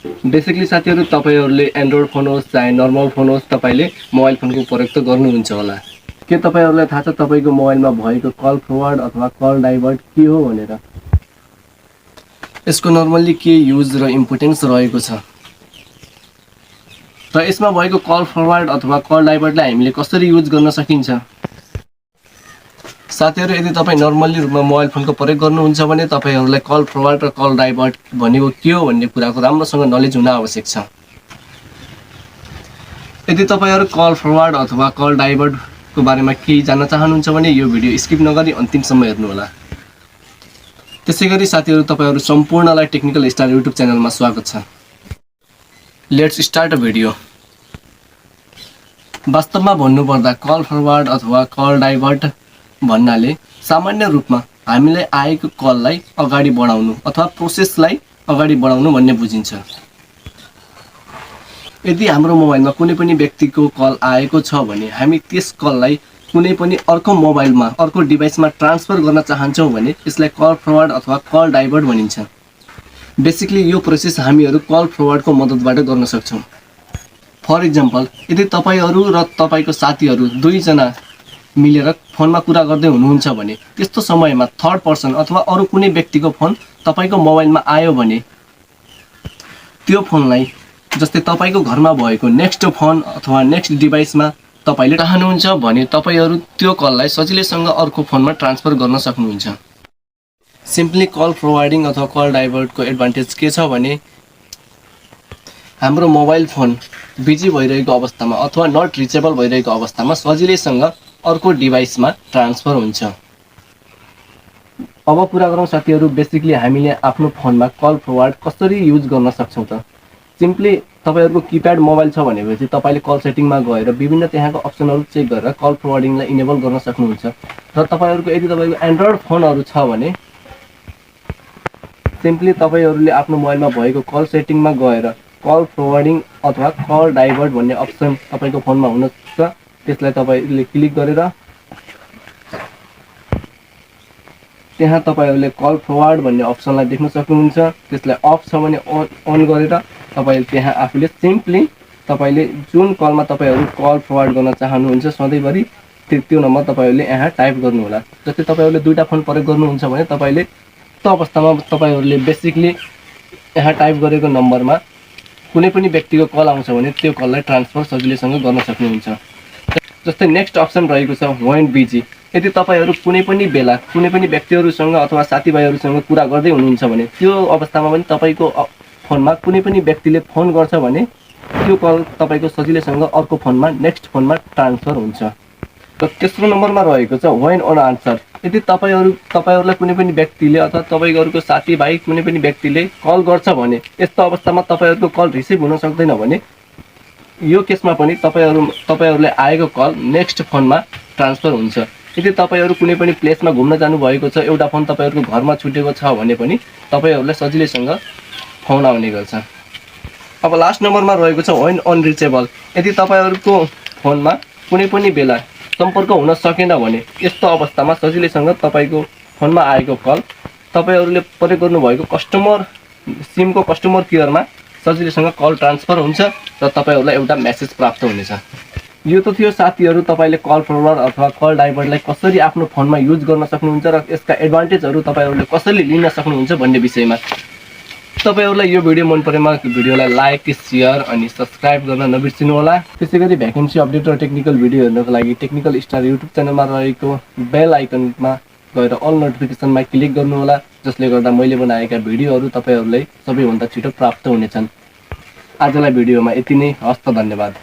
Basically साथीहरु तपाईहरुले Android phone होस् चाहे नर्मल फोन होस् तपाईले मोबाइल फोनको प्रयोग त गर्नुहुन्छ होला। के तपाईहरुलाई थाहा छ तपाईको मोबाइलमा भएको कल फरवर्ड अथवा कल डाइभर्ट के हो भनेर? यसको नर्मल्ली के युज र इम्पोर्टेन्स रहेको छ र यसमा भएको कल फरवर्ड अथवा कल डाइभर्टलाई हामीले कसरी युज गर्न सकिन्छ? साथीहरु यदि तपाई नर्मल्ली रूपमा मोबाइल फोनको प्रयोग गर्नुहुन्छ भने तपाईहरुलाई कल फरवर्ड र कल डाइभर्ट भनेको के हो भन्ने कुराको राम्रोसँग नलेज हुन आवश्यक छ। यदि तपाईहरु कल फरवर्ड अथवा कल डाइभर्ट को बारेमा केही जान्न चाहनुहुन्छ भने यो भिडियो स्किप नगरी अन्तिमसम्म हेर्नु होला। त्यसैगरी साथीहरु तपाईहरु सम्पूर्णलाई टेक्निकल स्टार युट्युब च्यानलमा स्वागत छ। Let's start a video. वास्तवमा भन्नुपर्दा कल फरवर्ड अथवा कल डाइभर्ट भन्नाले सामान्य रूपमा हामीलाई आएको कललाई अगाडि बढाउनु अथवा प्रोसेसलाई अगाडि बढाउनु भन्ने बुझिन्छ। यदि हाम्रो मोबाइलमा कुनै पनि व्यक्तिको कल आएको छ भने हामी त्यस कललाई कुनै पनि अर्को मोबाइलमा अर्को डिभाइसमा ट्रान्सफर गर्न चाहन्छौं भने यसलाई कल फरवर्ड अथवा कल डाइभर्ट भनिन्छ। बेसिकली यो प्रोसेस हामीहरु कल फरवर्डको मद्दतबाट गर्न सक्छौं। फर एक्जाम्पल यदि तपाईहरु र तपाईको साथीहरु दुई जना मिलेर फोनमा कुरा गर्दै हुनुहुन्छ भने त्यस्तो समयमा थर्ड पर्सन अथवा अरु कुनै व्यक्तिको फोन तपाईको मोबाइलमा आयो भने त्यो फोनलाई जस्तै तपाईको घरमा भएको नेक्स्ट फोन अथवा नेक्स्ट डिभाइसमा तपाईले चाहनुहुन्छ भने तपाईहरु त्यो कललाई सजिलैसँग अर्को फोनमा ट्रान्सफर गर्न सक्नुहुन्छ। सिम्पली कल फरवर्डिङ अथवा कल डाइभर्टको एडभान्टेज के छ भने हाम्रो मोबाइल फोन बिजी भइरहेको अवस्थामा अथवा नट रिचेबल भइरहेको अवस्थामा सजिलैसँग अर्को डिभाइसमा ट्रान्सफर हुन्छ। अब कुरा गरौँ साथीहरु बेसिकली हामीले आफ्नो फोनमा कल फरवर्ड कसरी युज गर्न सक्छौं त? सिम्पली तपाईहरुको कीप्याड मोबाइल छ भनेपछि तपाईले कल सेटिङमा गएर विभिन्न त्यहाँको अप्सनहरु चेक गरेर कल फरवर्डिङलाई इनेबल गर्न सक्नुहुन्छ र तपाईहरुको यदि तपाईको एन्ड्रोइड फोनहरु छ भने सिम्पली तपाईहरुले आफ्नो मोबाइलमा भएको कल सेटिङमा गएर कल फरवर्डिङ अथवा कल डाइभर्ट भन्ने अप्सन तपाईको फोनमा हुनुहुन्छ। त्यसलाई तपाईले क्लिक गरेर त्यहाँ तपाईहरुले कल फरवर्ड भन्ने अप्सनलाई देख्न सक्नुहुन्छ। त्यसलाई अफ छ भने अन गरेर तपाईले त्यहाँ आफूले सिम्पली तपाईले जुन कलमा तपाईहरु कल फरवर्ड गर्न चाहनुहुन्छ सधैँभरि त्यो नम्बर तपाईहरुले यहाँ टाइप गर्नु होला। जस्तै तपाईहरुले दुईटा फोन प्रयोग गर्नुहुन्छ भने तपाईले त्यो अवस्थामा तपाईहरुले बेसिकली यहाँ टाइप गरेको नम्बरमा कुनै पनि व्यक्तिको कल आउँछ भने त्यो कललाई ट्रान्सफर सजिलैसँग गर्न सक्नुहुन्छ। जस्तै नेक्स्ट अप्सन रहेको छ व्हेन बिजी। यदि तपाईहरु कुनै पनि बेला कुनै पनि व्यक्तिहरुसँग अथवा साथीभाइहरुसँग कुरा गर्दै हुनुहुन्छ भने त्यो अवस्थामा पनि तपाईको फोनमा कुनै पनि व्यक्तिले फोन गर्छ भने त्यो कल तपाईको सजिलैसँग अर्को फोनमा नेक्स्ट फोनमा ट्रान्सफर हुन्छ। र तेस्रो नम्बरमा रहेको छ व्हेन अन आन्सर। यदि तपाईहरुलाई कुनै पनि व्यक्तिले अथवा तपाईहरुको साथीभाइ कुनै पनि व्यक्तिले कल गर्छ भने यस्तो अवस्थामा तपाईहरुको कल रिसिभ हुन सक्दैन भने यो केसमा पनि तपाईहरुले आएको कल नेक्स्ट फोनमा ट्रान्सफर हुन्छ। यदि तपाईहरु कुनै पनि प्लेसमा घुम्न जानु भएको छ एउटा फोन तपाईहरुको घरमा छुटेको छ भने पनि तपाईहरुलाई सजिलैसँग फोन आउने गर्छ। अब लास्ट नम्बरमा रहेको छ व्हेन अनरिचेबल। यदि तपाईहरुको फोनमा कुनै पनि बेला सम्पर्क हुन सकेन भने यस्तो अवस्थामा सजिलैसँग तपाईको फोनमा आएको कल तपाईहरुले प्रयोग गर्नु भएको सिमको कस्टमर केयरमा सजिलैसँग कल ट्रान्सफर हुन्छ र तपाईहरुलाई एउटा मेसेज प्राप्त हुनेछ। यो त थियो साथीहरु तपाईले कल फरवर्ड अथवा कल डाइभर्टलाई कसरी आफ्नो फोनमा युज गर्न सक्नुहुन्छ र यसका एडभान्टेजहरु तपाईहरुले कसरी लिन सक्नुहुन्छ भन्ने विषयमा। तपाईहरुलाई यो भिडियो मन परेमा भिडियोलाई लाइक, शेयर अनि सब्स्क्राइब गर्न नबिर्सिनु होला। त्यसैगरी भ्याकेन्सी अपडेट र टेक्निकल भिडियो हेर्नको लागि टेक्निकल स्टार युट्युब च्यानलमा रहेको बेल आइकनमा गएर अल नोटिफिकेसनमा क्लिक गर्नु होला जसले गर्दा मैले बनाएका भिडियोहरु तपाईहरुलाई सबैभन्दा छिटो प्राप्त हुनेछन्। आजलाई भिडियोमा यति नै। हस्त धन्यवाद।